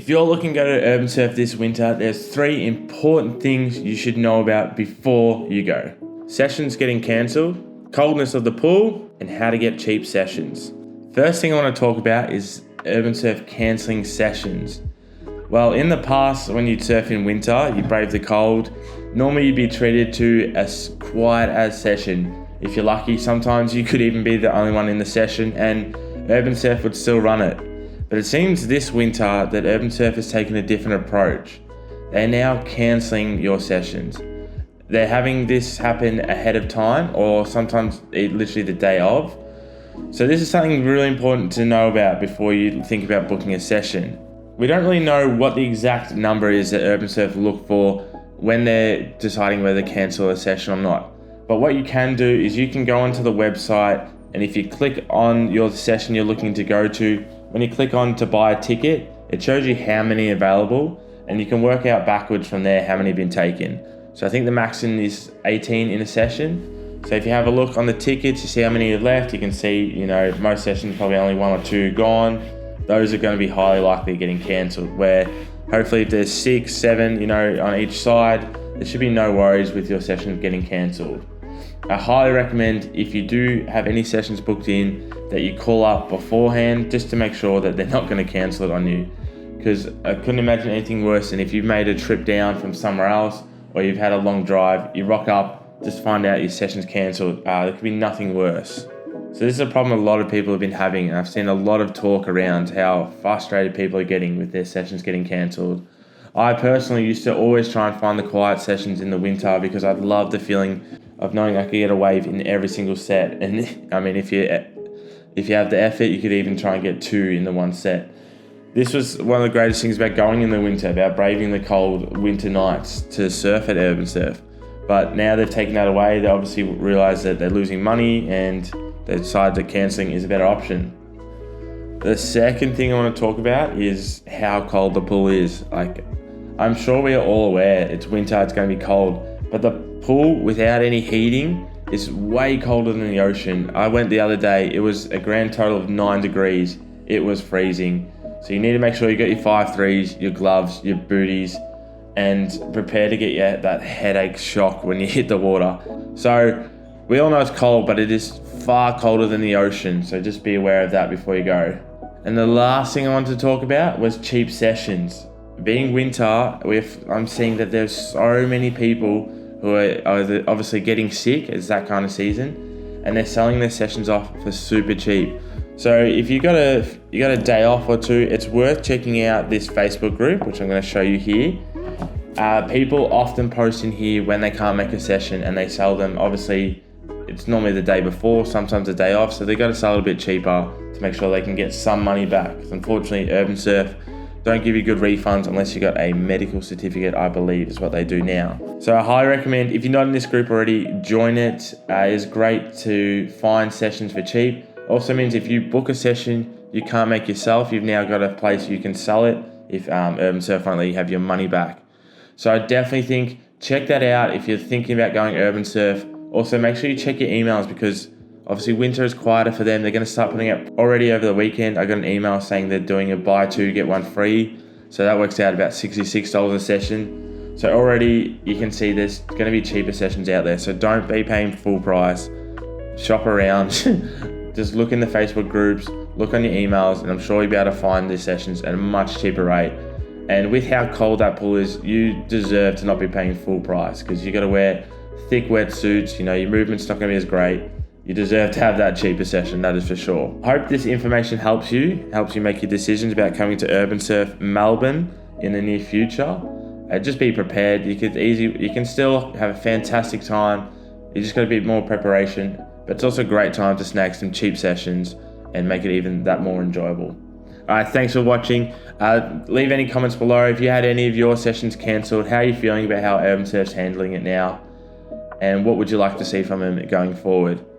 If you're looking to go to Urban Surf this winter, there's 3 important things you should know about before you go. Sessions getting cancelled, coldness of the pool, and how to get cheap sessions. First thing I want to talk about is Urban Surf cancelling sessions. Well, in the past, when you'd surf in winter, you brave the cold, normally you'd be treated to a quiet as session. If you're lucky, sometimes you could even be the only one in the session and Urban Surf would still run it. But it seems this winter that Urban Surf has taken a different approach. They're now cancelling your sessions. They're having this happen ahead of time or sometimes literally the day of. So this is something really important to know about before you think about booking a session. We don't really know what the exact number is that Urban Surf look for when they're deciding whether to cancel a session or not. But what you can do is you can go onto the website, and if you click on your session you're looking to go to, when you click on to buy a ticket, it shows you how many are available, and you can work out backwards from there how many have been taken. So I think the maximum is 18 in a session. So if you have a look on the tickets, you see how many are left, you can see, most sessions probably only 1 or 2 gone. Those are going to be highly likely getting cancelled, where hopefully if there's 6, 7, on each side, there should be no worries with your sessions getting cancelled. I highly recommend, if you do have any sessions booked in, that you call up beforehand just to make sure that they're not going to cancel it on you. Because I couldn't imagine anything worse than if you've made a trip down from somewhere else or you've had a long drive, you rock up, just find out your session's cancelled. There could be nothing worse. So this is a problem a lot of people have been having, and I've seen a lot of talk around how frustrated people are getting with their sessions getting cancelled. I personally used to always try and find the quiet sessions in the winter because I love the feeling of knowing I could get a wave in every single set. And I mean, if you have the effort, you could even try and get 2 in the one set. This was one of the greatest things about going in the winter, about braving the cold winter nights to surf at Urban Surf. But now they've taken that away. They obviously realise that they're losing money and they decide that cancelling is a better option. The second thing I want to talk about is how cold the pool is. I'm sure we are all aware it's winter, it's going to be cold, but the pool without any heating is way colder than the ocean. I went the other day, it was a grand total of 9 degrees. It was freezing. So you need to make sure you got your 5.3s, your gloves, your booties, and prepare to get that headache shock when you hit the water. So we all know it's cold, but it is far colder than the ocean. So just be aware of that before you go. And the last thing I wanted to talk about was cheap sessions. Being winter, I'm seeing that there's so many people who are obviously getting sick. It's that kind of season, and they're selling their sessions off for super cheap. So if you got a day off or 2, it's worth checking out this Facebook group, which I'm going to show you here. People often post in here when they can't make a session, and they sell them. Obviously, it's normally the day before, sometimes the day off, so they got to sell it a bit cheaper to make sure they can get some money back. Unfortunately, Urban Surf don't give you good refunds unless you got a medical certificate, I believe is what they do now. So I highly recommend, if you're not in this group already, join it. It's great to find sessions for cheap. Also means if you book a session you can't make yourself, you've now got a place you can sell it if Urban Surf won't let you have your money back. So I definitely think check that out if you're thinking about going Urban Surf. Also make sure you check your emails, because obviously winter is quieter for them. They're going to start putting up already over the weekend. I got an email saying they're doing a buy 2 get 1 free. So that works out about $66 a session. So already you can see there's going to be cheaper sessions out there. So don't be paying full price. Shop around. Just look in the Facebook groups, look on your emails, and I'm sure you'll be able to find these sessions at a much cheaper rate. And with how cold that pool is, you deserve to not be paying full price, because you got to wear thick wetsuits. Your movement's not going to be as great. You deserve to have that cheaper session, that is for sure. I hope this information helps you make your decisions about coming to Urban Surf Melbourne in the near future. Just be prepared. You can still have a fantastic time. You just got a bit more preparation, but it's also a great time to snag some cheap sessions and make it even that more enjoyable. Alright, thanks for watching. Leave any comments below if you had any of your sessions cancelled. How are you feeling about how Urban Surf's handling it now? And what would you like to see from them going forward?